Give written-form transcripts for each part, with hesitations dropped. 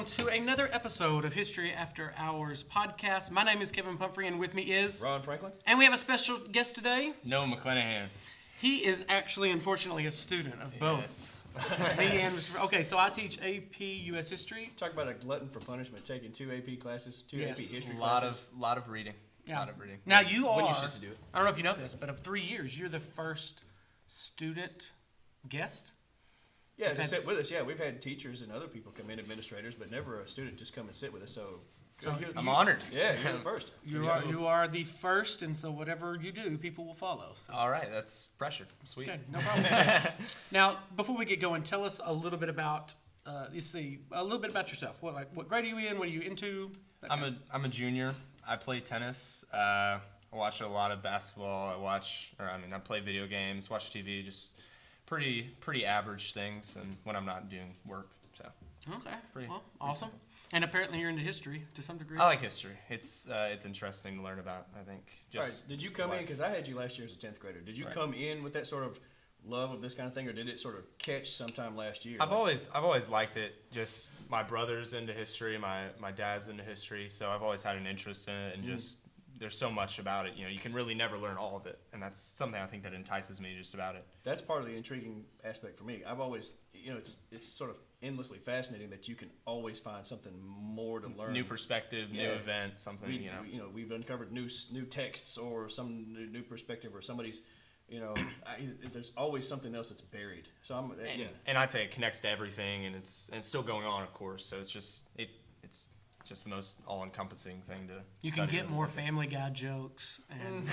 welcome to another episode of History After Hours podcast. My name is Kevin Pumphrey, and with me is Ron Franklin. And we have a special guest today. Noah McClanahan. He is actually, unfortunately, a student of both. Me and Mr. Okay, so I teach AP U.S. History. Talk about a glutton for punishment, taking two AP classes, two Yes. AP history Lot classes. of reading. Yeah. Lot of reading. Now you are. When you used to do it. I don't know if you know this, but of 3 years, you're the first student guest. Yeah, to That's- sit with us. Yeah, we've had teachers and other people come in, administrators, but never a student just come and sit with us. So, I'm honored. Yeah, you're the first. You are the first, and so whatever you do, people will follow. So. All right, that's pressure. Sweet. Okay, no problem. Now, before we get going, tell us a little bit about a little bit about yourself. What grade are you in? What are you into? I'm a junior. I play tennis. I watch a lot of basketball. I play video games, watch TV, just pretty average things, and when I'm not doing work. So. Okay. Awesome. And apparently you're into history to some degree. I like history. It's interesting to learn about. I think. All right, did you come in, because I had you last year as a 10th grader, did you come in with that sort of love of this kind of thing, or did it sort of catch sometime last year? I've always liked it. Just my brother's into history, my dad's into history, so I've always had an interest in it, and just there's so much about it. You can really never learn all of it, and that's something I think that entices me just about it. That's part of the intriguing aspect for me. I've always, it's sort of endlessly fascinating that you can always find something more to learn. New perspective, new event, something. We've uncovered new texts or some new perspective, or somebody's. There's always something else that's buried. So And I'd say it connects to everything, and it's still going on, of course. So it's just the most all-encompassing thing to. You can get more Family Guy jokes, and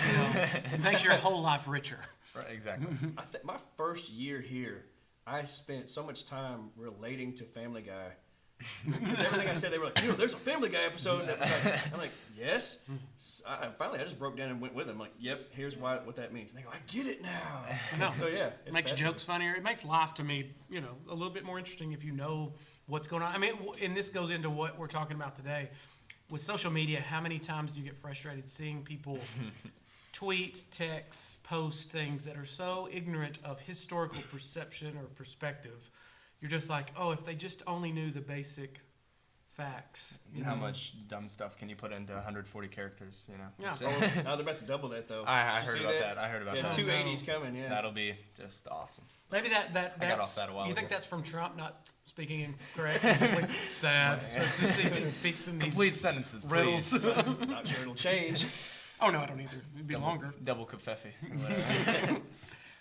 it makes your whole life richer. Right, exactly. I think my first year here, I spent so much time relating to Family Guy. Because everything I said, they were like, there's a Family Guy episode. That was like, I'm like, yes. So finally, I just broke down and went with them. Like, yep, here's what that means. And they go, I get it now. I know. So yeah, It makes jokes funnier. It makes life, to me, a little bit more interesting if you know what's going on. I mean, and this goes into what we're talking about today. With social media, how many times do you get frustrated seeing people tweet, text, post things that are so ignorant of historical perception or perspective? You're just like, oh, if they just only knew the basic facts. How much dumb stuff can you put into 140 characters? Yeah. Now they're about to double that, though. I heard about that. I heard about that. 280's coming, yeah. That'll be just awesome. Maybe that's. I got off that a while You think ago. that's from Trump not speaking incorrect? Sad. Just he speaks in these Complete sentences, riddles. please. Not sure it'll change. Oh no, I don't either. It'd be longer. Double kafefe.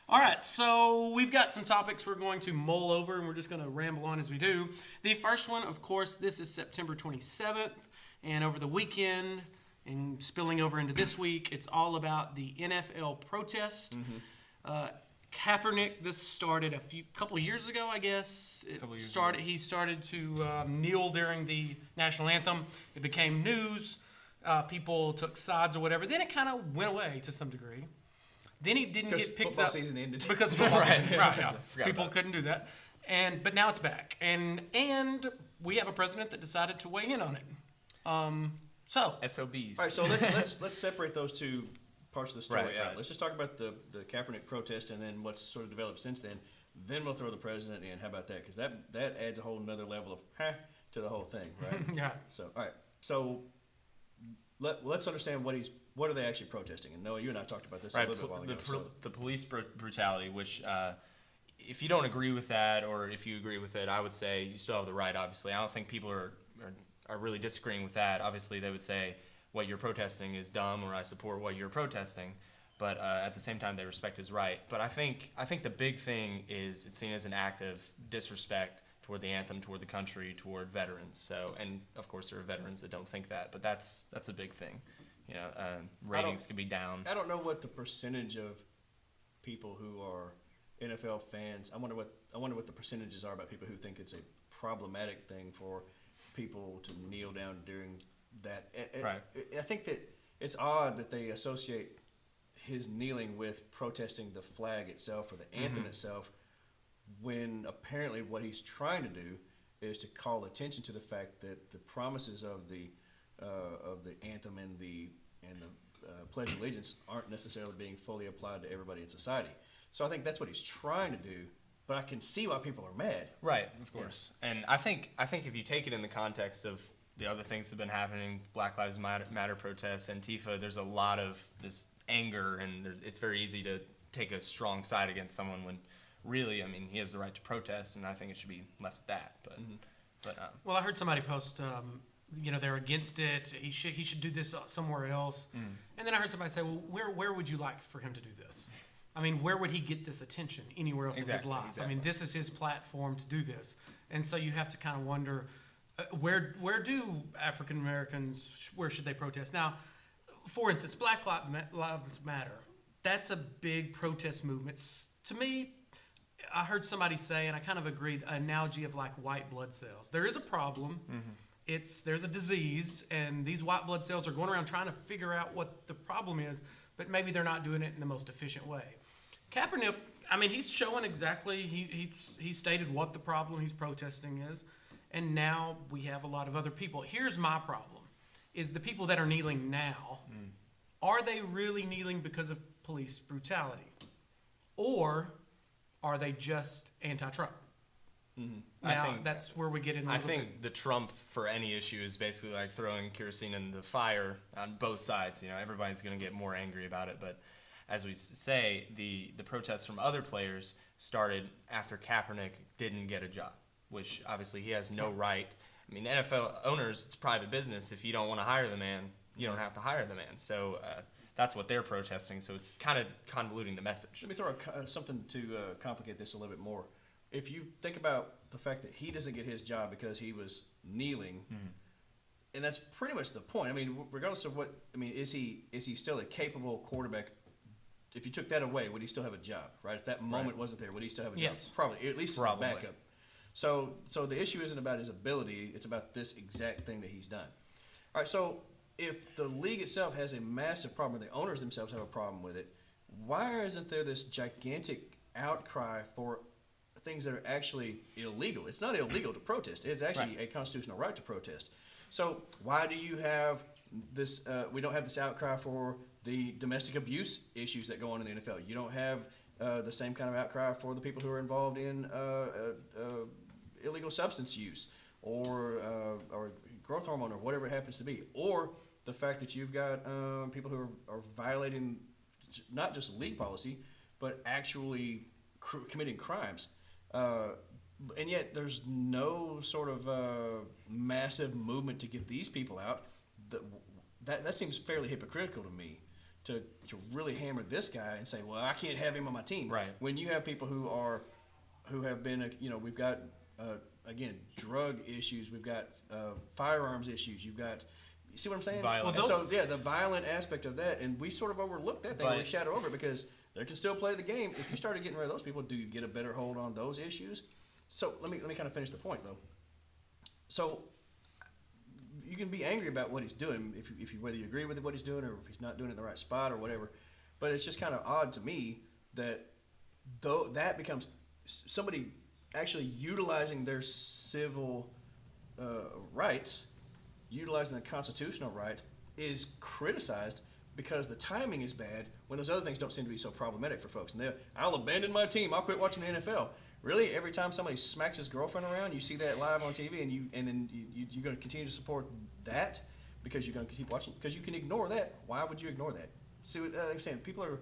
All right, so we've got some topics we're going to mull over, and we're just going to ramble on as we do. The first one, of course, this is September 27th, and over the weekend and spilling over into this week, it's all about the NFL protest. Kaepernick, this started a couple years ago, I guess. He started to kneel during the national anthem. It became news. People took sides or whatever. Then it kind of went away to some degree. Then he didn't get picked football up season ended. because football season. Right, yeah. Forgot People about couldn't do that, but now it's back, and we have a president that decided to weigh in on it. So SOBs. All right, so let's separate those two parts of the story out. Right. Let's just talk about the Kaepernick protest and then what's sort of developed since then. Then we'll throw the president in. How about that? Because that adds a whole nother level of to the whole thing, right? yeah, So all right, so let's understand what are they actually protesting? And Noah, you and I talked about this a little bit while ago. The police brutality, which if you don't agree with that, or if you agree with it, I would say you still have the right. Obviously, I don't think people are really disagreeing with that. Obviously, they would say what you're protesting is dumb, or I support what you're protesting. But at the same time, they respect his right. But I think the big thing is it's seen as an act of disrespect toward the anthem, toward the country, toward veterans. So, and of course, there are veterans that don't think that, but that's a big thing. Ratings could be down. I don't know what the percentage of people who are NFL fans. I wonder what the percentages are about people who think it's a problematic thing for people to kneel down during that. Right. I think that it's odd that they associate his kneeling with protesting the flag itself or the anthem itself, when apparently what he's trying to do is to call attention to the fact that the promises of the anthem and the Pledge of Allegiance aren't necessarily being fully applied to everybody in society. So I think that's what he's trying to do, but I can see why people are mad. Right, of course. And I think if you take it in the context of the other things that have been happening, Black Lives Matter protests, Antifa, there's a lot of this anger, and it's very easy to take a strong side against someone when really, I mean, he has the right to protest, and I think it should be left at that. But Well, I heard somebody post, they're against it. He should do this somewhere else. And then I heard somebody say, well, where would you like for him to do this? I mean, where would he get this attention anywhere else in his life? Exactly. I mean, this is his platform to do this. And so you have to kind of wonder, where do African Americans, where should they protest? Now, for instance, Black Lives Matter. That's a big protest movement. To me, I heard somebody say, and I kind of agree, the analogy of like white blood cells. There is a problem. There's a disease, and these white blood cells are going around trying to figure out what the problem is, but maybe they're not doing it in the most efficient way. Kaepernick, I mean, he's showing exactly, he stated what the problem he's protesting is, and now we have a lot of other people. Here's my problem, is the people that are kneeling now, are they really kneeling because of police brutality? Or are they just anti-Trump? Now, that's where we get in. I think the Trump for any issue is basically like throwing kerosene in the fire on both sides. You know, everybody's going to get more angry about it. But as we say, the protests from other players started after Kaepernick didn't get a job, which obviously he has no right. I mean, NFL owners, it's private business. If you don't want to hire the man, you don't have to hire the man. So that's what they're protesting. So it's kind of convoluting the message. Let me throw something to complicate this a little bit more. If you think about the fact that he doesn't get his job because he was kneeling, and that's pretty much the point. I mean, regardless of what, I mean, is he still a capable quarterback? If you took that away, would he still have a job? Right? If that moment wasn't there, would he still have a job? Yes. Probably, at least as a backup. So the issue isn't about his ability; it's about this exact thing that he's done. All right. So if the league itself has a massive problem, or the owners themselves have a problem with it, why isn't there this gigantic outcry for things that are actually illegal? It's not illegal to protest. It's actually a constitutional right to protest. So why do you have this? We don't have this outcry for the domestic abuse issues that go on in the NFL. You don't have the same kind of outcry for the people who are involved in illegal substance use or growth hormone or whatever it happens to be, or the fact that you've got people who are violating not just league policy but actually committing crimes. And yet there's no sort of massive movement to get these people out. That seems fairly hypocritical to me, to really hammer this guy and say, well, I can't have him on my team. Right. When you have people who have been, we've got, again, drug issues, we've got firearms issues, you see what I'm saying? Violence. Well, so, the violent aspect of that, and we sort of overlook that thing, we shadow over it because they can still play the game. If you started getting rid of those people, do you get a better hold on those issues? So let me kind of finish the point though. So you can be angry about what he's doing if you whether you agree with what he's doing or if he's not doing it in the right spot or whatever. But it's just kind of odd to me that though that becomes somebody actually utilizing their civil rights, utilizing the constitutional right, is criticized because the timing is bad when those other things don't seem to be so problematic for folks. And I'll abandon my team. I'll quit watching the NFL. Really, every time somebody smacks his girlfriend around, you see that live on TV, and then you're going to continue to support that because you're going to keep watching. Because you can ignore that. Why would you ignore that? See what I'm saying? People are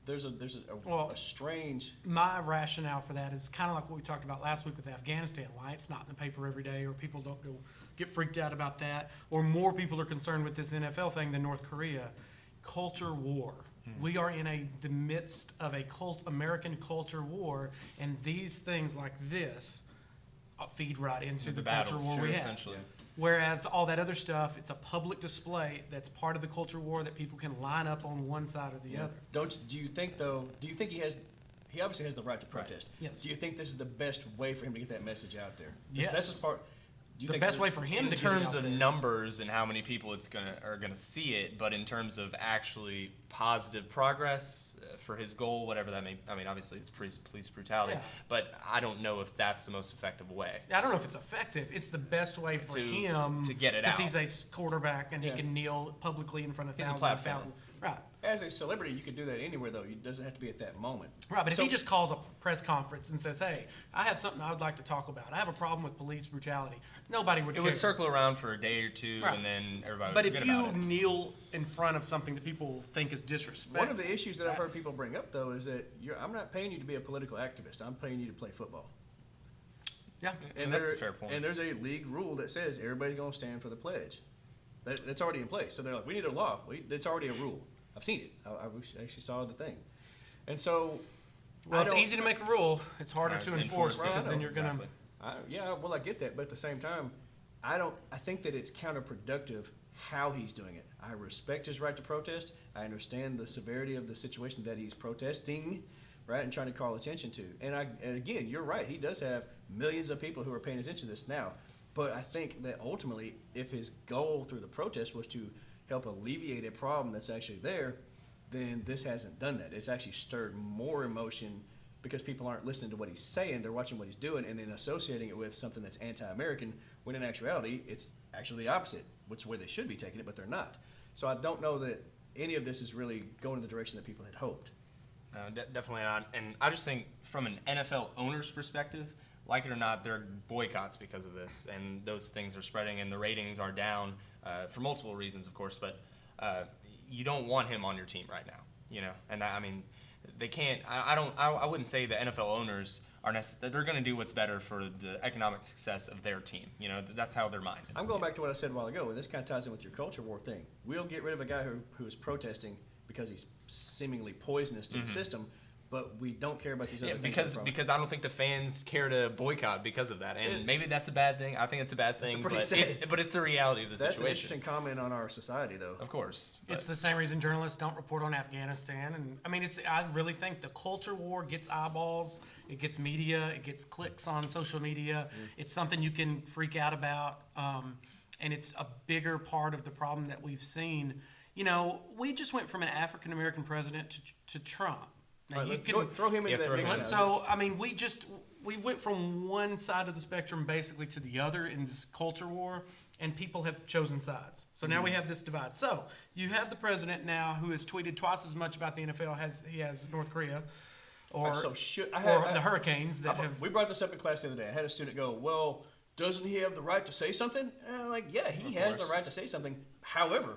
there's a strange. My rationale for that is kind of like what we talked about last week with Afghanistan. Why it's not in the paper every day, or people don't get freaked out about that, or more people are concerned with this NFL thing than North Korea. Culture war. We are in the midst of a American culture war, and these things like this feed right into the culture war we have. Essentially. Whereas all that other stuff, it's a public display that's part of the culture war that people can line up on one side or the other. Do you think he obviously has the right to protest. Right. Yes. Do you think this is the best way for him to get that message out there? Yes. That's the part. The best way for him in to terms get it out of there. numbers and how many people are gonna see it, but in terms of actually positive progress for his goal, whatever that may. I mean, obviously it's police brutality, but I don't know if that's the most effective way. I don't know if it's effective. It's the best way for him to get it out. because he's a quarterback and he can kneel publicly in front of thousands and thousands. Right. As a celebrity, you can do that anywhere, though. It doesn't have to be at that moment. Right, but So- if he just calls a press conference and says, "Hey, I have something I would like to talk about. I have a problem with police brutality," nobody would It care. would circle around for a day or two, Right. and then everybody would But if forget you about it. kneel in front of something that people think is disrespectful, One of the issues that I've heard that's- people bring up, though, is that I'm not paying you to be a political activist. I'm paying you to play football. Yeah. And that's a fair point. And there's a league rule that says everybody's going to stand for the pledge. That's already in place. So they're like, we need a law. It's already a rule. I've seen it. I actually saw the thing. And so, Well, I it's don't- easy to make a rule. It's harder Right, to enforce enforce it. because Right, I then know, you're gonna. exactly. I get that, but at the same time, I think that it's counterproductive how he's doing it. I respect his right to protest. I understand the severity of the situation that he's protesting, right, and trying to call attention to. And again, you're right. He does have millions of people who are paying attention to this now. But I think that ultimately, if his goal through the protest was to help alleviate a problem that's actually there, then this hasn't done that. It's actually stirred more emotion because people aren't listening to what he's saying. They're watching what he's doing and then associating it with something that's anti-American, when in actuality, it's actually the opposite, which is where they should be taking it, but they're not. So I don't know that any of this is really going in the direction that people had hoped. No, definitely not. And I just think from an NFL owner's perspective, like it or not, there are boycotts because of this, and those things are spreading, and the ratings are down for multiple reasons, of course. But you don't want him on your team right now, you know. And I mean, they can't. I wouldn't say the NFL owners are they're going to do what's better for the economic success of their team. You know, that's how they're minded. I'm going back to what I said a while ago, and this kind of ties in with your culture war thing. We'll get rid of a guy who is protesting because he's seemingly poisonous to the system, but we don't care about these other Yeah, things. because I don't think the fans care to boycott because of that, and maybe that's a bad thing. I think it's a bad thing, pretty but sad- it's the reality of the That's an situation. interesting comment on our society, though. Of course, but- It's the same reason journalists don't report on Afghanistan, and I mean, I really think the culture war gets eyeballs, it gets media, it gets clicks on social media. It's something you can freak out about, and it's a bigger part of the problem that we've seen. You know, we just went from an African American president to Trump. Now, All right, you let's can throw him into that throw mix him now. in. so I mean, we went from one side of the spectrum basically to the other in this culture war, and people have chosen sides. So now we have this divide. So you have the president now who has tweeted twice as much about the NFL as he has North Korea, or So should I or had- the Hurricanes that I- have. We brought this up in class the other day. I had a student go, "Well, doesn't he have the right to say something?" And I'm like, yeah, he has the course. right to say something. However,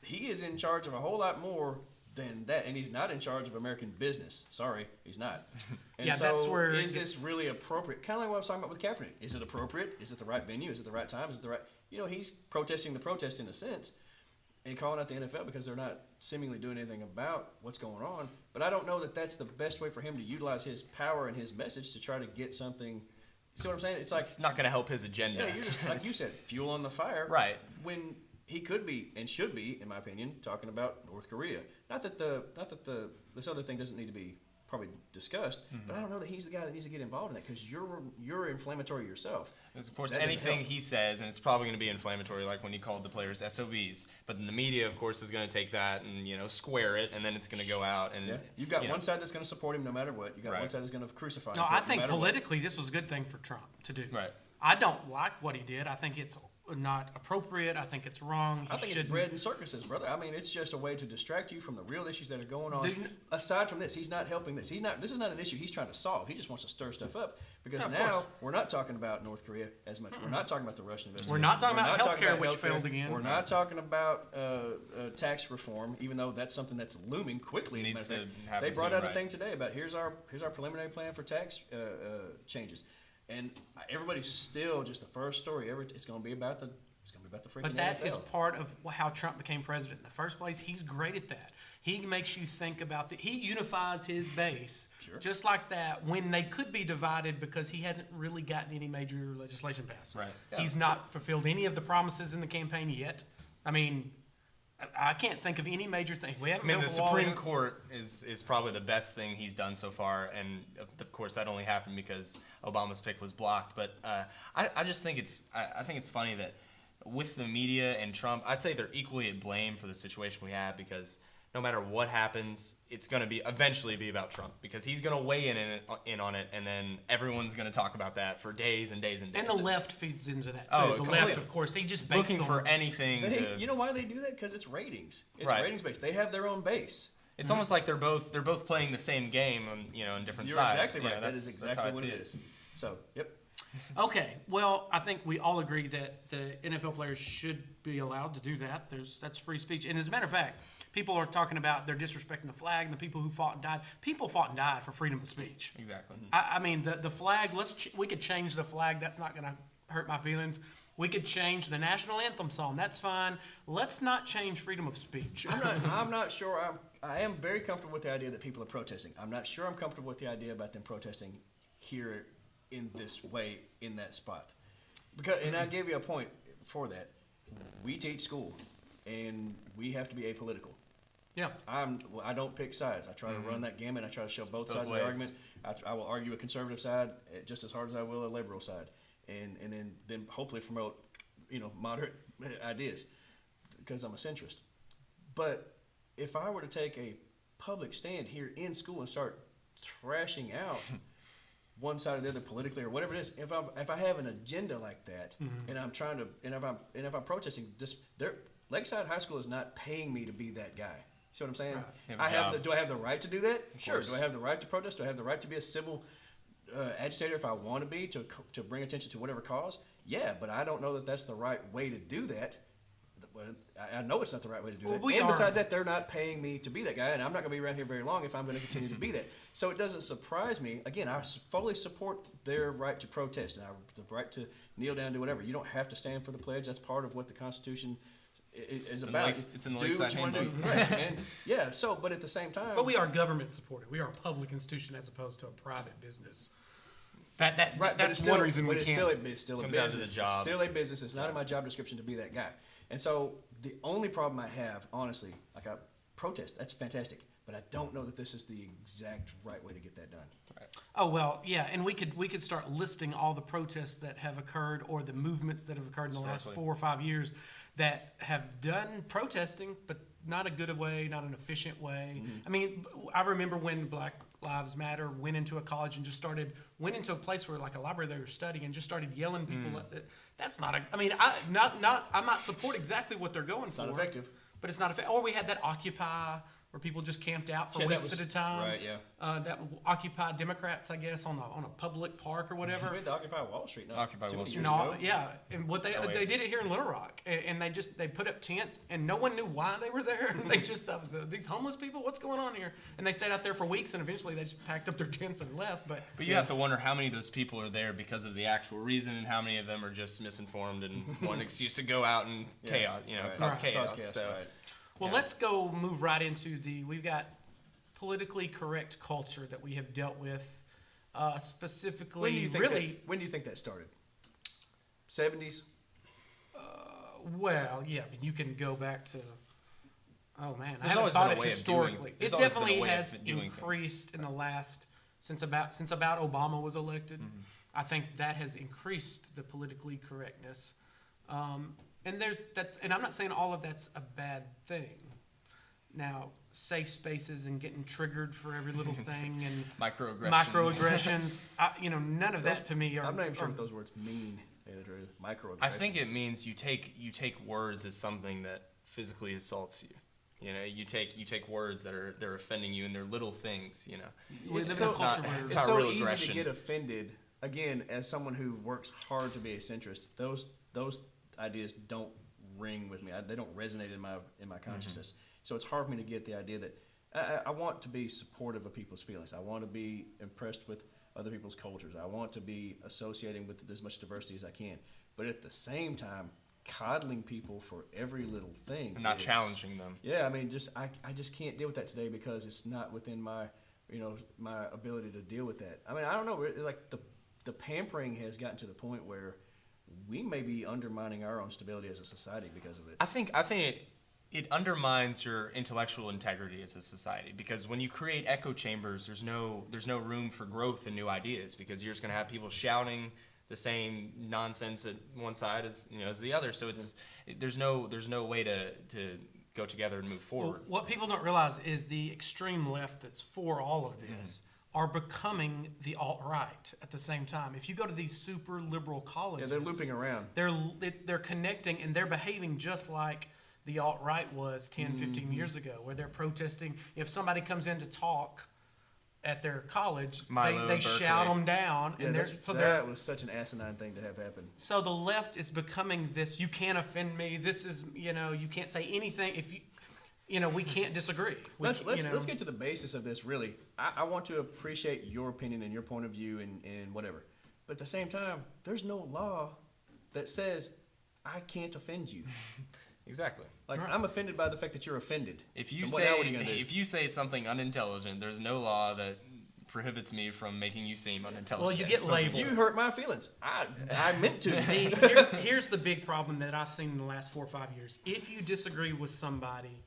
he is in charge of a whole lot more than that, and he's not in charge of American business. Sorry, he's not. And Yeah, that's where it is this gets- really appropriate? Kind of like what I was talking about with Kaepernick. Is it appropriate? Is it the right venue? Is it the right time? Is it the right? You know, he's protesting the protest in a sense, and calling out the NFL because they're not seemingly doing anything about what's going on. But I don't know that that's the best way for him to utilize his power and his message to try to get something. See what I'm saying? It's like, it's not going to help his agenda. yeah, you're just like you said, fuel on the fire. Right. When he could be and should be, in my opinion, talking about North Korea. Not that this other thing doesn't need to be probably discussed, but I don't know that he's the guy that needs to get involved in that because you're inflammatory yourself. Because, of course, That doesn't anything help. he says, and it's probably going to be inflammatory, like when he called the players SOBs. But then the media, of course, is going to take that and square it, and then it's going to go out. And Yeah, you've got you know, one side that's going to support him no matter what. You got one Right. side that's going to crucify him. No, for I it no think matter what. politically this was a good thing for Trump to do. Right. I don't like what he did. I think it's not appropriate. I think it's wrong. I think it's shouldn't- bread and circuses, brother. I mean, it's just a way to distract you from the real issues that are going on. Dude, Aside from this, he's not helping this. This is not an issue he's trying to solve. He just wants to stir stuff up because Yeah, of now course. we're not talking about North Korea as much. We're not talking about the Russian investigation. We're not talking about talking healthcare, which healthcare. failed again. We're not talking about tax reform, even though that's something that's looming quickly. As a Needs matter of to fact. happen They brought soon, out a right. thing today about here's our preliminary plan for tax changes, and everybody's still just the first story. It's going to be about the freaking But that NFL. is part of how Trump became president in the first place. He's great at that. He makes you think about he unifies his base just like that when they could be divided because he hasn't really gotten any major legislation passed. Right. He's not fulfilled any of the promises in the campaign yet. I mean, I can't think of any major thing. We haven't I mean, built the a wall Supreme yet. Court is probably the best thing he's done so far, and of course that only happened because Obama's pick was blocked. But I just think I think it's funny that with the media and Trump, I'd say they're equally at blame for the situation we have because no matter what happens, it's going to be eventually be about Trump because he's going to weigh in on it, and then everyone's going to talk about that for days and days and days. And the left feeds into that too. Oh, the completely. left, of course, he just banks looking for on anything. You know why they do that? Because it's ratings. It's Right. ratings based. They have their own base. It's almost like they're both playing the same game on on different You're sides. exactly right. Yeah, That is that's how exactly I what see it is. So, yep. Okay, well, I think we all agree that the NFL players should be allowed to do that. That's free speech. And as a matter of fact, people are talking about they're disrespecting the flag and the people who fought and died. People fought and died for freedom of speech. Exactly. I mean, the flag. We could change the flag. That's not going to hurt my feelings. We could change the national anthem song. That's fine. Let's not change freedom of speech. I'm not sure. I am very comfortable with the idea that people are protesting. I'm not sure I'm comfortable with the idea about them protesting here in this way in that spot. And I gave you a point for that. We teach school, and we have to be apolitical. Yeah. I don't pick sides. I try to run that gamut. I try to show both sides of the ways. argument. I will argue a conservative side just as hard as I will a liberal side, and then hopefully promote moderate ideas because I'm a centrist. But if I were to take a public stand here in school and start trashing out one side or the other politically or whatever it is, if I have an agenda like that and I'm trying to if I'm protesting, Lakeside High School is not paying me to be that guy. See what I'm saying? Right. Do I have the right to do that? Sure. course. Do I have the right to protest? Do I have the right to be a civil agitator if I want to be to bring attention to whatever cause? Yeah, but I don't know that that's the right way to do that. I know it's not the right way to do that. And besides that, they're not paying me to be that guy, and I'm not going to be around here very long if I'm going to continue to be that. So it doesn't surprise me. Again, I fully support their right to protest and the right to kneel down, do whatever. You don't have to stand for the pledge. That's part of what the Constitution is about. It's in the do Lakeside what you want to do. Handbook. Right, man. Yeah. So, but at the same time, But we are government supported. We are a public institution as opposed to a private business. That's one reason we but can't. It's still a Comes down to the business. job. It's still a business. It's not in my job description to be that guy. And so the only problem I have, honestly, I protest. That's fantastic, but I don't know that this is the exact right way to get that done. Oh well, yeah, and we could start listing all the protests that have occurred or the movements that have occurred in the last Exactly. 4 or 5 years that have done protesting, but not a good way, not an efficient way. I mean, I remember when Black Lives Matter went into a college and just went into a place where like a library they were studying and just started yelling people. That's not I mean, I'm not support exactly what they're going for. Not effective. But it's not effective. Or we had that Occupy where people just camped out for Yeah, that weeks was- at a time. right, yeah. That occupied Democrats, I guess, on a public park or whatever. We had to occupy Wall Street. Not Occupy too Wall many Street. years No, ago. yeah, and what they wait. they did it here in Little Rock, and they put up tents, and no one knew why they were there. And they just thought, these homeless people, what's going on here? And they stayed out there for weeks, and eventually they just packed up their tents and left. But But you have to wonder how many of those people are there because of the actual reason, and how many of them are just misinformed and want an excuse to go out and chaos, Right. cause Right. chaos. Cause chaos, So right. well, let's go move right into we've got politically correct culture that we have dealt with, specifically. When do you think when do you think that started? 70s. Well, yeah, but you can go back to. Oh man, I There's haven't always thought been a it way of historically. doing- It there's always been a definitely way of has doing increased in the last since about Obama was elected. Mm-hmm. I think that has increased the politically correctness, and I'm not saying all of that's a bad thing. Now, safe spaces and getting triggered for every little thing and microaggressions, none of that to me are. I'm not even sure what those words mean. Microaggressions. I think it means you take words as something that physically assaults you. You take words they're offending you, and they're little things. We It's live so- in a culture not- where it's It's not so real easy aggression. to get offended. Again, as someone who works hard to be a centrist, those ideas don't ring with me. They don't resonate in my consciousness. So it's hard for me to get the idea that I want to be supportive of people's feelings. I want to be impressed with other people's cultures. I want to be associating with as much diversity as I can. But at the same time, coddling people for every little thing and not is- challenging them. Yeah, I mean, I just can't deal with that today because it's not within my my ability to deal with that. I mean, I don't know. Like the pampering has gotten to the point where we may be undermining our own stability as a society because of it. I think it undermines your intellectual integrity as a society, because when you create echo chambers, there's no room for growth and new ideas, because you're just going to have people shouting the same nonsense at one side as the other. So there's no way to go together and move forward. What people don't realize is the extreme left that's for all of this are becoming the alt-right at the same time. If you go to these super liberal colleges, they're looping around. They're connecting, and they're behaving just like the alt-right was 10, 15 years ago, where they're protesting. If somebody comes in to talk at their college, they shout them down, and that was such an asinine thing to have happen. So the left is becoming this. You can't offend me. This is, you can't say anything. If we can't disagree. Let's get to the basis of this. Really, I want to appreciate your opinion and your point of view and whatever. But at the same time, there's no law that says I can't offend you. Exactly. Like, I'm offended by the fact that you're offended. If you so if you say something unintelligent, there's no law that prohibits me from making you seem unintelligent. Well, you get labeled. You hurt my feelings. I meant to. Here's the big problem that I've seen in the last 4 or 5 years. If you disagree with somebody,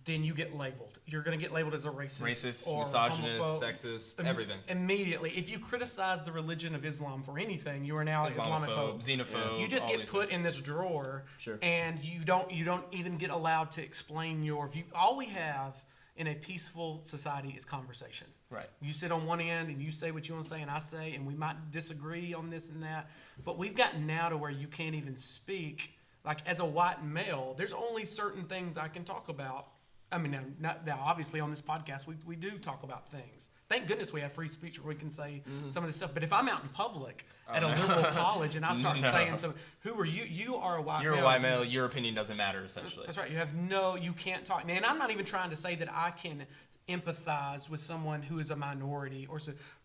then you get labeled. You're going to get labeled as a racist or misogynist, homophobe. sexist, everything. Immediately. If you criticize the religion of Islam for anything, you are now Islamophobe. Xenophobe. You just get put in this drawer, and you don't even get allowed to explain your view. All we have in a peaceful society is conversation. Right. You sit on one end and you say what you want to say and I say, and we might disagree on this and that, but we've gotten now to where you can't even speak. Like, as a white male, there's only certain things I can talk about. I mean, now obviously on this podcast, we do talk about things. Thank goodness we have free speech where we can say some of this stuff. But if I'm out in public at a liberal college and I start saying something, who are you? You are a white male. You're a white male. Your opinion doesn't matter, essentially. That's right. You can't talk. And I'm not even trying to say that I can empathize with someone who is a minority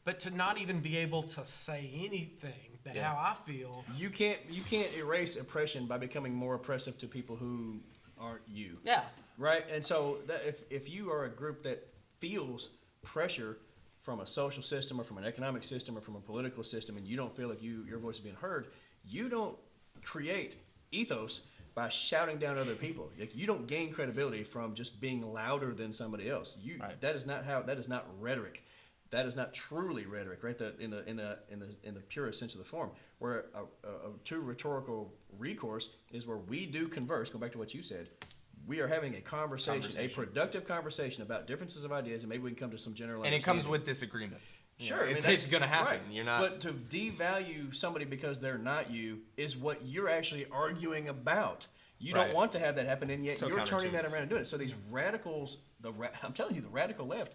but to not even be able to say anything that how I feel. You can't erase oppression by becoming more oppressive to people who aren't you. Yeah. Right? And so if you are a group that feels pressure from a social system or from an economic system or from a political system and you don't feel like your voice is being heard, you don't create ethos by shouting down other people. Like, you don't gain credibility from just being louder than somebody else. That is not rhetoric. That is not truly rhetoric, right? In the purest sense of the form. Where a true rhetorical recourse is where we do converse. Go back to what you said. We are having a conversation, a productive conversation about differences of ideas, and maybe we can come to some general understanding. And it comes with disagreement. Sure, it's going to happen. Right. You're not. But to devalue somebody because they're not you is what you're actually arguing about. You don't want to have that happen, and yet you're turning that around and doing it. So these radicals, I'm telling you, the radical left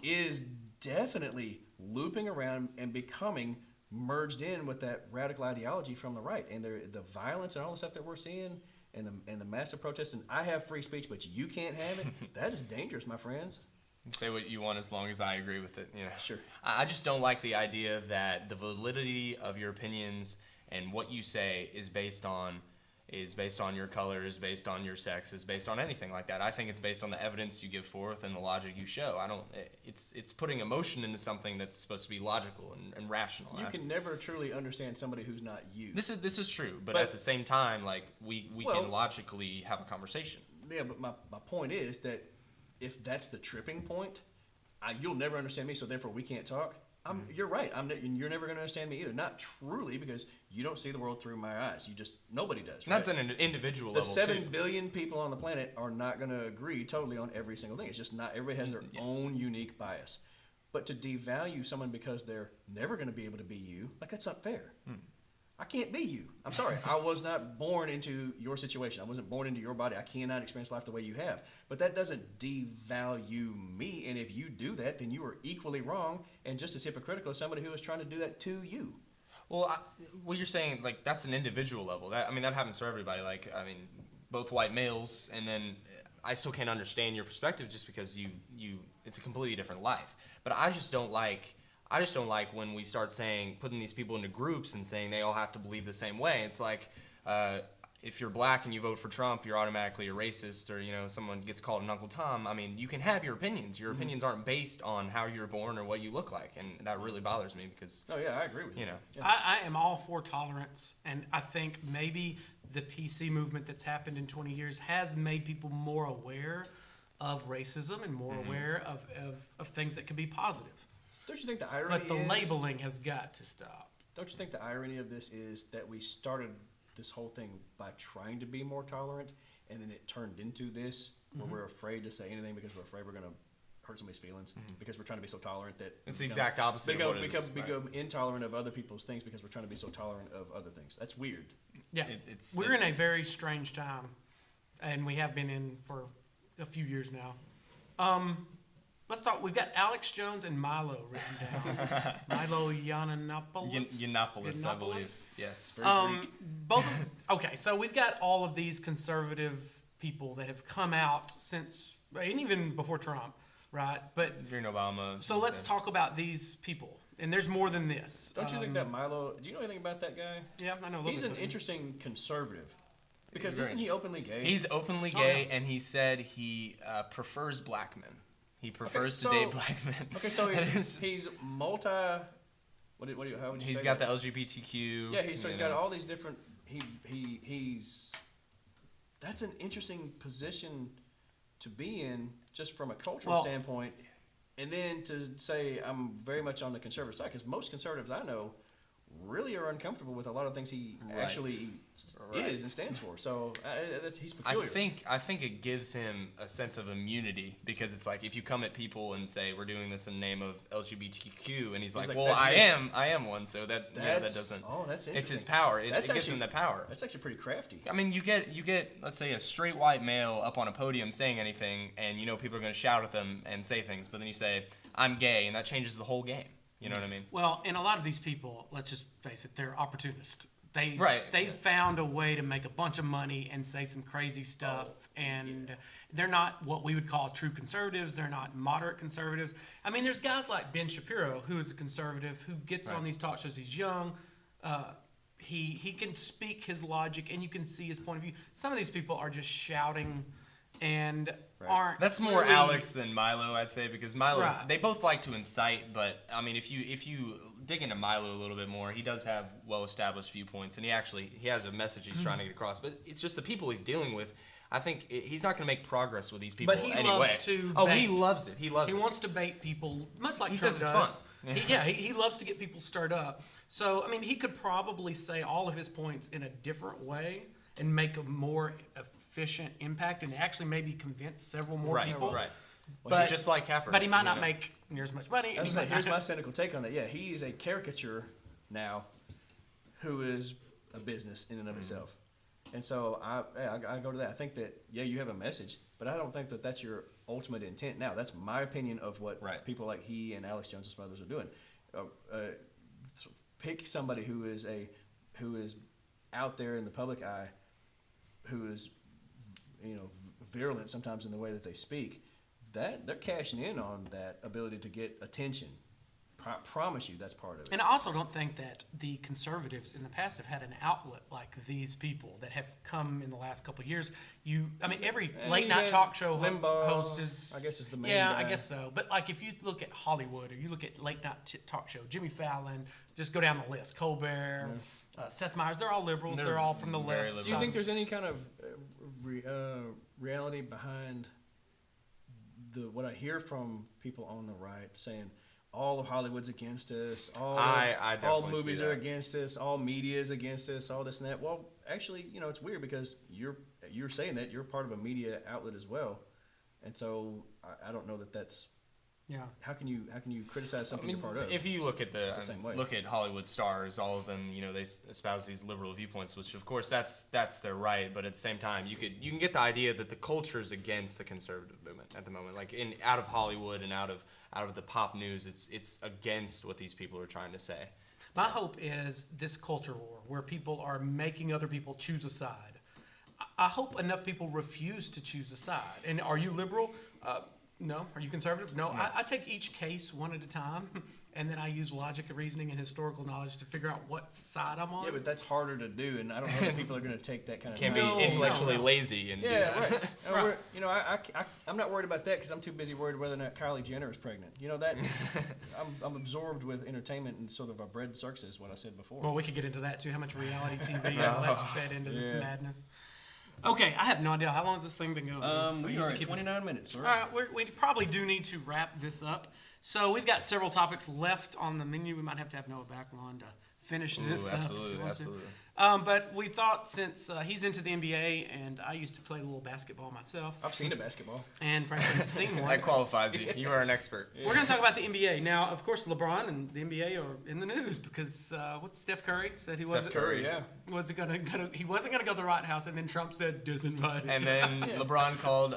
is definitely looping around and becoming merged in with that radical ideology from the right, and the violence and all the stuff that we're seeing. And the massive protesting, I have free speech, but you can't have it. That is dangerous, my friends. Say what you want as long as I agree with it. Sure. I just don't like the idea that the validity of your opinions and what you say is based on your color, is based on your sex, is based on anything like that. I think it's based on the evidence you give forth and the logic you show. It's putting emotion into something that's supposed to be logical and rational. You can never truly understand somebody who's not you. This is true, but at the same time, like, we can logically have a conversation. Yeah, but my point is that if that's the tripping point, you'll never understand me, so therefore we can't talk. You're right. You're never going to understand me either. Not truly, because you don't see the world through my eyes. Nobody does. Right? That's an individual level. The 7 billion people on the planet are not going to agree totally on every single thing. It's just not. Everybody has their own unique bias. But to devalue someone because they're never going to be able to be you, like, that's not fair. I can't be you. I'm sorry. I was not born into your situation. I wasn't born into your body. I cannot experience life the way you have. But that doesn't devalue me. And if you do that, then you are equally wrong and just as hypocritical as somebody who is trying to do that to you. Well, what you're saying, like, that's an individual level. That happens for everybody. Like, both white males, and then I still can't understand your perspective just because it's a completely different life. But I just don't like when we start putting these people into groups and saying they all have to believe the same way. It's like, if you're black and you vote for Trump, you're automatically a racist, or, someone gets called an Uncle Tom. I mean, you can have your opinions. Your opinions aren't based on how you were born or what you look like, and that really bothers me because. Oh yeah, I agree with you. Yeah. I am all for tolerance, and I think maybe the PC movement that's happened in 20 years has made people more aware of racism and more aware of things that could be positive. Don't you think the irony But the labeling has got to stop. Don't you think the irony of this is that we started this whole thing by trying to be more tolerant, and then it turned into this where we're afraid to say anything because we're afraid we're going to hurt somebody's feelings because we're trying to be so tolerant that It's the exact opposite of what it is. become intolerant of other people's things because we're trying to be so tolerant of other things. That's weird. Yeah, we're in a very strange time, and we have been in for a few years now. Let's talk. We've got Alex Jones and Milo written down. Milo Yiannopoulos. Yiannopoulos, I believe. Yes. Okay, so we've got all of these conservative people that have come out since, and even before Trump, right? But During Obama. so let's talk about these people. And there's more than this. Don't you think that Milo? Do you know anything about that guy? Yeah, I know a little He's bit an interesting conservative. Because Very isn't he openly gay? He's openly gay, and he said he prefers black men. He prefers to date black men. Okay, so he's multi. How would you He's say got that? the LGBTQ. Yeah, he's got all these different. He's. That's an interesting position to be in, just from a cultural standpoint, and then to say I'm very much on the conservative side, because most conservatives I know really are uncomfortable with a lot of things he actually is and stands for. So he's peculiar. I think it gives him a sense of immunity, because it's like if you come at people and say we're doing this in the name of LGBTQ, and he's like, well, I am one, so that doesn't. Oh, that's interesting. It's his power. It gives him the power. That's actually pretty crafty. I mean, you get let's say a straight white male up on a podium saying anything, and people are going to shout at them and say things, but then you say I'm gay, and that changes the whole game. You know what I mean? Well, and a lot of these people, let's just face it, they're opportunists. They found a way to make a bunch of money and say some crazy stuff, and they're not what we would call true conservatives. They're not moderate conservatives. I mean, there's guys like Ben Shapiro, who is a conservative, who gets on these talk shows. He's young. He can speak his logic, and you can see his point of view. Some of these people are just shouting and aren't. That's more really Alex than Milo, I'd say, because Milo, they both like to incite, but I mean, if you dig into Milo a little bit more, he does have well-established viewpoints, and he has a message he's trying to get across. But it's just the people he's dealing with. I think he's not going to make progress with these people. But he anyway. loves to. Oh, bait. he loves it. He wants to bait people, much like he Trump says it's does. fun. He loves to get people stirred up. So I mean, he could probably say all of his points in a different way and make a more efficient impact, and actually maybe convince several more people. Right. But just like Kaepernick. But he might not make near as much money. And Here's my cynical take on that. Yeah, he is a caricature now, who is a business in and of itself. And so I go to that. I think that, you have a message, but I don't think that that's your ultimate intent. Now, that's my opinion of what people like he and Alex Jones and some others are doing. Pick somebody who is out there in the public eye, who is virulent sometimes in the way that they speak. That they're cashing in on that ability to get attention. Promise you, that's part of it. And I also don't think that the conservatives in the past have had an outlet like these people that have come in the last couple of years. Every late night talk show host is, I guess, is the main guy. I guess so. But like if you look at Hollywood or you look at late night talk show, Jimmy Fallon, just go down the list. Colbert, Seth Meyers, they're all liberals. They're all from the left. liberal. Do you think there's any kind of reality behind what I hear from people on the right saying all of Hollywood's against us, all movies are against us, all media is against us, all this and that? Well, actually, it's weird because you're saying that you're part of a media outlet as well, and so I don't know that that's. Yeah. How can you criticize something you're part of? If you look at the same way. Look at Hollywood stars, all of them, they espouse these liberal viewpoints, which of course that's their right. But at the same time, you can get the idea that the culture is against the conservative movement at the moment. Like out of Hollywood and out of the pop news, it's against what these people are trying to say. My hope is this culture war where people are making other people choose a side. I hope enough people refuse to choose a side. And are you liberal? No. Are you conservative? No. I take each case one at a time, and then I use logic and reasoning and historical knowledge to figure out what side I'm on. Yeah, but that's harder to do, and I don't know if people are going to take that kind of time. Can't be intellectually lazy and do that. Right. I'm not worried about that because I'm too busy worried whether or not Kylie Jenner is pregnant. That I'm absorbed with entertainment and sort of a bread circus, is what I said before. Well, we could get into that too. How much reality TV lets fed into this madness. Okay, I have no idea. How long has this thing been going? We are at 29 minutes. All right, we probably do need to wrap this up. So we've got several topics left on the menu. We might have to have Noah back on to finish this absolutely. But we thought since he's into the NBA, and I used to play a little basketball myself, I've seen a basketball. and Franklin's seen one. That qualifies you. You are an expert. We're going to talk about the NBA now. Of course, LeBron and the NBA are in the news because what's Steph Curry said he wasn't. Curry, yeah. Wasn't he wasn't going to go to the White House, and then Trump said disinvited. And then LeBron called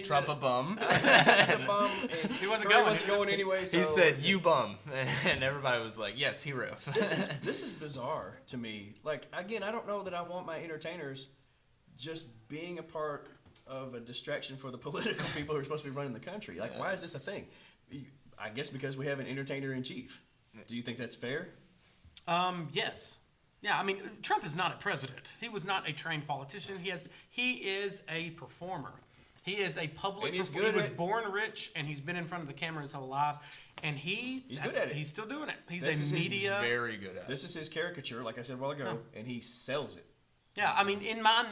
Trump a bum. The bum, and He wasn't Curry going. wasn't going anyway. So He said, "You bum," and everybody was like, "Yes, hero." this is bizarre to me. Like, again, I don't know that I want my entertainers just being a part of a distraction for the political people who are supposed to be running the country. Like, why is this a thing? I guess because we have an entertainer in chief. Do you think that's fair? Yes. Yeah, I mean, Trump is not a president. He was not a trained politician. He is a performer. He is a public. And he's He good was at- born rich, and he's been in front of the camera his whole life. And He's good at it. He's still doing it. He's This is a his media. Very good at it. This is his caricature, like I said a while ago, and he sells it. Yeah, I mean, in my,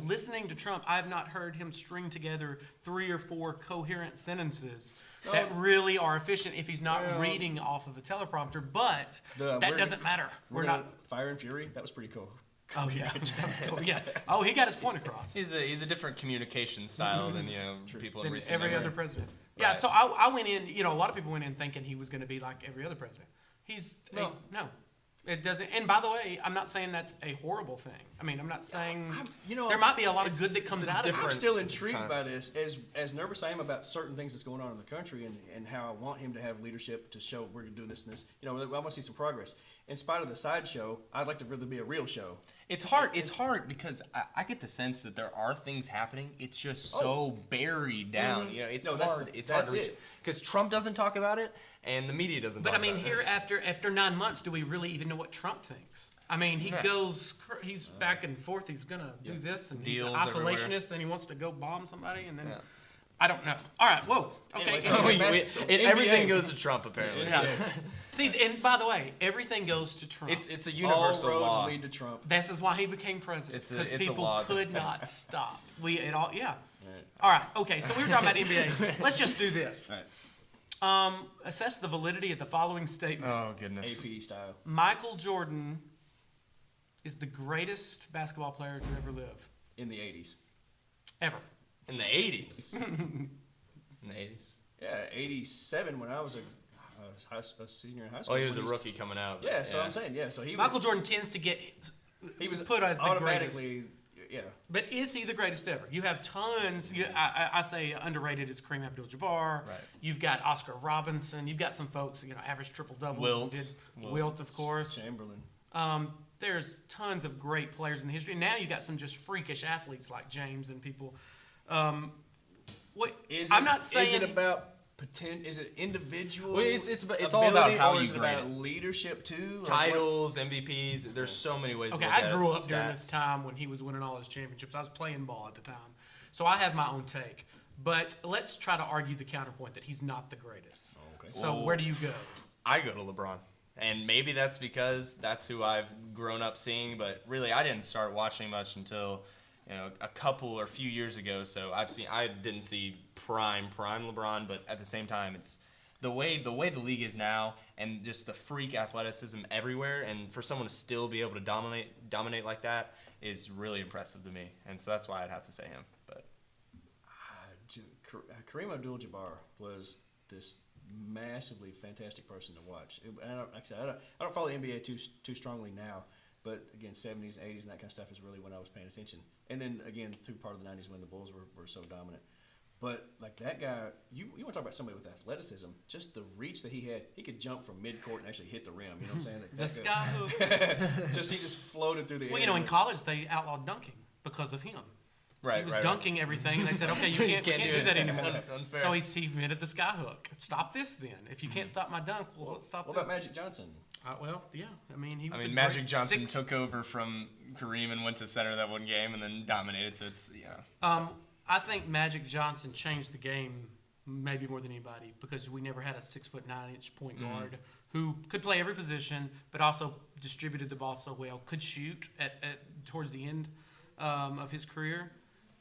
listening to Trump, I've not heard him string together 3 or 4 coherent sentences that really are efficient if he's not reading off of a teleprompter. But that doesn't matter. We're not. Fire and Fury. That was pretty cool. Oh yeah, that was cool. Yeah. Oh, he got his point across. He's a different communication style than people in Than recent every memory. other president. Yeah, Right. so I went in. A lot of people went in thinking he was going to be like every other president. No. It doesn't. And by the way, I'm not saying that's a horrible thing. I mean, I'm not saying there might be a lot of good that comes out of it. I'm difference still intrigued time. by this. As nervous I am about certain things that's going on in the country and how I want him to have leadership to show we're doing this and this. I want to see some progress. In spite of the sideshow, I'd like to really be a real show. It's hard. It's hard because I get the sense that there are things happening. It's just so buried down. It's No, that's hard. the- It's hard that's to reach it. because Trump doesn't talk about it and the media doesn't. But I talk mean, about here it. after 9 months, do we really even know what Trump thinks? I mean, he's back and forth. He's gonna do this, and he's an Deals everywhere. isolationist, and he wants to go bomb somebody, and then I don't know. All right, whoa, okay. Anyway, So so everything NBA. goes to Trump apparently. Yeah. See, and by the way, everything goes to Trump. It's a All universal roads law. lead to Trump. This is why he became president, It's a because people law at this could point. not stop. All right, okay. So we were talking about NBA. Let's just do this. All right. Assess the validity of the following statement. Oh goodness. AP style. Michael Jordan is the greatest basketball player to ever live, In the 80s. ever. In the 80s. In the 80s. Yeah, 87 when I was a senior in high school. Oh, he was a When rookie coming out. Yeah, so I'm saying, so he was Michael Jordan tends to get he was put as the greatest. automatically, yeah. But is he the greatest ever? You have tons. I say underrated is Kareem Abdul-Jabbar. Right. You've got Oscar Robinson. You've got some folks, average triple doubles. Wilt. Wilt, of course. Chamberlain. There's tons of great players in the history. Now you got some just freakish athletes like James and people. I'm not saying Is it about Is it individual? Well, it's all about ability, how or you is it grade about it. leadership too? Like Titles, MVPs. There's so many ways. Okay, to look I at grew up during this stats. time when he was winning all his championships. I was playing ball at the time. So I have my own take. But let's try to argue the counterpoint that he's not the greatest. Okay. So Well, where do you go? I go to LeBron. And maybe that's because that's who I've grown up seeing, but really I didn't start watching much until a couple or few years ago. So I didn't see prime LeBron, but at the same time it's the way the league is now and just the freak athleticism everywhere, and for someone to still be able to dominate like that is really impressive to me. And so that's why I'd have to say him. But Kareem Abdul-Jabbar was this massively fantastic person to watch. I don't follow the NBA too strongly now, but again, 70s, 80s, and that kind of stuff is really when I was paying attention. And then again, through part of the 90s when the Bulls were so dominant. But like that guy, you want to talk about somebody with athleticism, just the reach that he had. He could jump from midcourt and actually hit the rim. You know what I'm saying? The sky hook. He just floated through the air. Well, in college they outlawed dunking because of him. right, He was right, dunking everything, and they said, "Okay, you can't do that anymore." Unfair. So he invented the sky hook. Stop this, then. If you can't stop my dunk, well, let's stop What this. about Magic Johnson? Yeah. I mean, he was. a Magic great Johnson six- took over from Kareem and went to center that one game and then dominated. So it's I think Magic Johnson changed the game maybe more than anybody because we never had a 6'9" point guard who could play every position, but also distributed the ball so well, could shoot at towards the end of his career.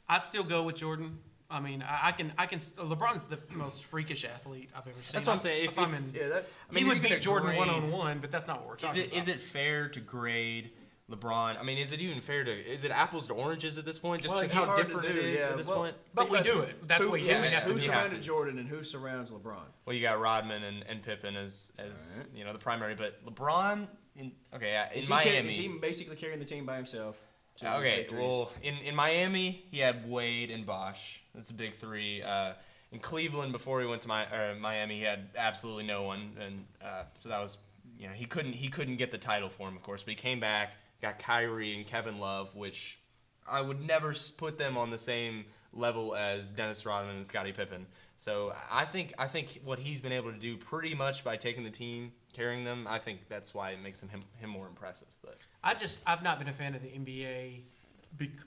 I'd still go with Jordan. I mean, I can. LeBron's the most freakish athlete I've ever seen. That's what I'm saying. Yeah, that's. He would you beat could Jordan grade- 1-on-1, but that's not what we're talking about. Is it fair to grade LeBron. I mean, is it even fair to? Is it apples to oranges at this point? Just Well, because it's how hard to different do, it is yeah. at this Well, point. But we do it. That's what you yeah, have to Who do. you have surrounded to. Jordan and who surrounds LeBron? Well, you got Rodman and Pippen as Right. the primary, but LeBron in Is Miami. Is he basically carrying the team by himself? to those Okay, victories? well, in Miami, he had Wade and Bosh. That's a big three. In Cleveland, before he went to Miami, he had absolutely no one, and so that was, he couldn't get the title for him, of course. But he came back, got Kyrie and Kevin Love, which I would never put them on the same level as Dennis Rodman and Scottie Pippen. So I think what he's been able to do pretty much by taking the team, carrying them, I think that's why it makes him more impressive. But I've not been a fan of the NBA.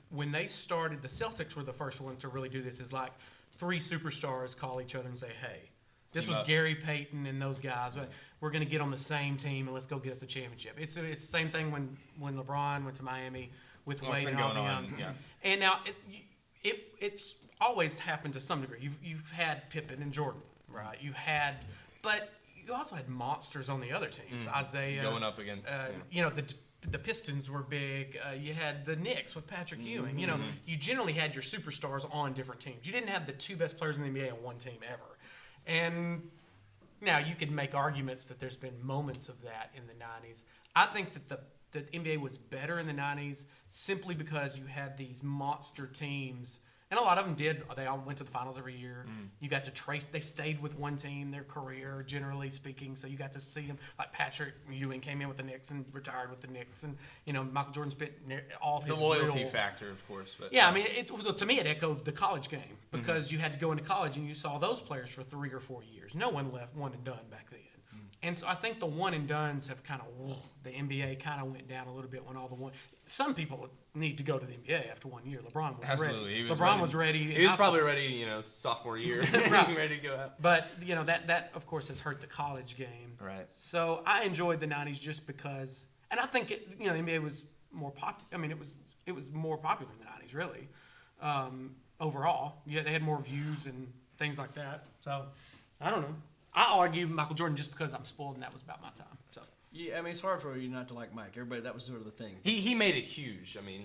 When they started, the Celtics were the first ones to really do this. Is like three superstars call each other and say, "Hey, this Team was up. Gary Payton and those guys. We're going to get on the same team and let's go get us a championship." It's the same thing when LeBron went to Miami with Well, it's Wade been and all going the on, yeah. And now it's always happened to some degree. You've had Pippen and Jordan, right? But you also had monsters on the other teams. Isaiah going up against, the Pistons were big. You had the Knicks with Patrick Ewing. You generally had your superstars on different teams. You didn't have the two best players in the NBA on one team ever. And now you could make arguments that there's been moments of that in the 90s. I think that the NBA was better in the 90s simply because you had these monster teams. And a lot of them did. They all went to the finals every year. You got to trace. They stayed with one team their career, generally speaking. So you got to see them. Like Patrick Ewing came in with the Knicks and retired with the Knicks, and Michael Jordan spent all his the loyalty real, factor, of course. But yeah, I mean, to me, it echoed the college game because you had to go into college and you saw those players for 3 or 4 years. No one left one and done back then. And so I think the one and dones have kind of, the NBA kind of went down a little bit when all the one. Some people need to go to the NBA after 1 year. LeBron was absolutely, ready. LeBron was ready. He was probably ready, sophomore year, Right. ready to go out. But that of course has hurt the college game. Right. So I enjoyed the 90s just because, and I think the NBA was more popular. I mean, it was more popular in the 90s, really. Overall, yeah, they had more views and things like that. So I don't know. I argue Michael Jordan just because I'm spoiled and that was about my time. So Yeah, I mean, it's hard for you not to like Mike. Everybody, that was sort of the thing. He made it huge. I mean,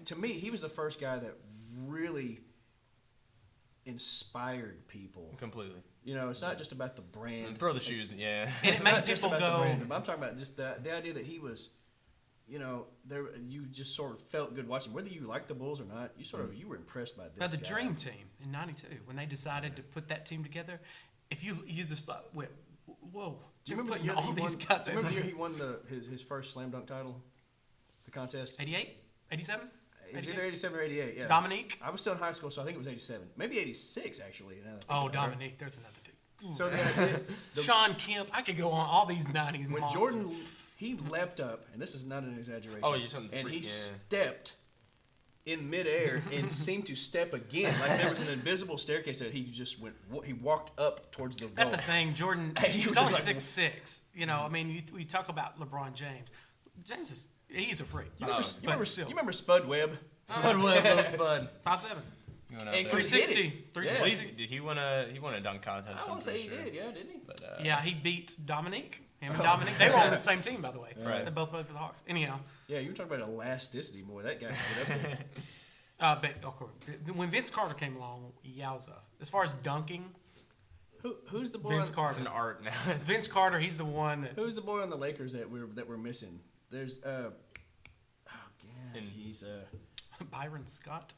To me, he was the first guy that really inspired people. completely. It's not just about the brand. Throw the shoes, yeah. and it It's made not just people about the go. brand, but I'm talking about just the idea that he was, you just sort of felt good watching. Whether you liked the Bulls or not, you were impressed by this. Now the guy. Dream Team in '92 when they decided to put that team together, if you just thought, whoa, Do you remember putting the year all that he these won, guys do you remember in the year he won his first slam dunk title, the contest? 88, 87, It was either 87 or 88. Yeah. Dominique. I was still in high school, so I think it was 87, maybe 86 actually. now that I think Oh, about it. Dominique, there's another dude. So the idea, Sean Kemp, I could go on all these '90s. when monsters. Jordan he leapt up, and this is not an exaggeration. Oh, you're talking and he yeah. stepped in midair and seemed to step again, like there was an invisible staircase that he just went. He walked up towards the goal. That's the thing, Jordan. He He was was only just 6'6". I mean, we talk about LeBron James. James he's a freak. You remember, But you remember Spud Webb? Spud Webb, little Spud. 5'7". Going out And there. Chris- 360. He did it. 360. Did he won a dunk contest? I I'm want to say pretty he sure. did, yeah, didn't he? But, Yeah, he beat Dominique. Him and Dominique. They were on the same team, by the way. Right. They both played for the Hawks. Anyhow, Yeah, you were talking about elasticity more. That guy could get up there. but of course, when Vince Carter came along, yowza. As far as dunking, Who's the boy? Vince on, It's Carter. an art now. It's- Vince Carter, he's the one that. Who's the boy on the Lakers that we're missing? There's he's Byron Scott.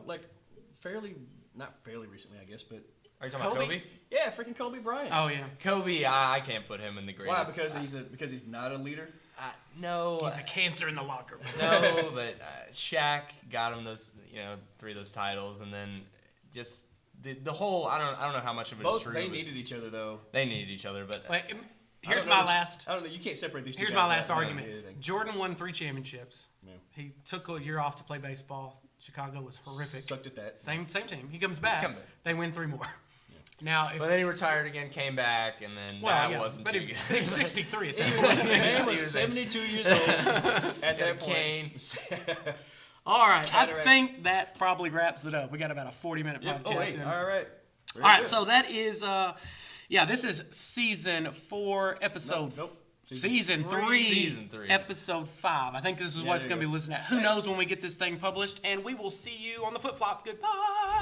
like not fairly recently, I guess, but Are you talking about Kobe? yeah, freaking Kobe Bryant. Oh yeah, Kobe, I can't put him in the Why? greatest. Because he's not a leader. No, he's a cancer in the locker room. no, but Shaq got him those, 3 of those titles, and then just the whole. I don't know how much of it is Both true. they but needed each other though. They needed each other, but Wait, I here's don't know my that- last. I don't know. You can't separate these. Two Here's guys my out. last I don't argument. know anything. Jordan won 3 championships. Yeah. He took a year off to play baseball. Chicago was horrific. Sucked at that. Same team. He comes back. come back. They win 3 more. Now, if, but then he retired again, came back, and then that wasn't but too he was, good. he was 63 at that The point. man He was was 72 years old at that point. Kane. All right, I Cataracts. think that probably wraps it up. We got about a 40-minute Yep. podcast Oh wait. here. All right. All right, so that is, this is season 4, episode. Nope. Season 3. Season 3. Episode 5. I think this is what it's there going to you be listed at. Who knows when we get this thing published? And we will see you on the flip flop. Goodbye.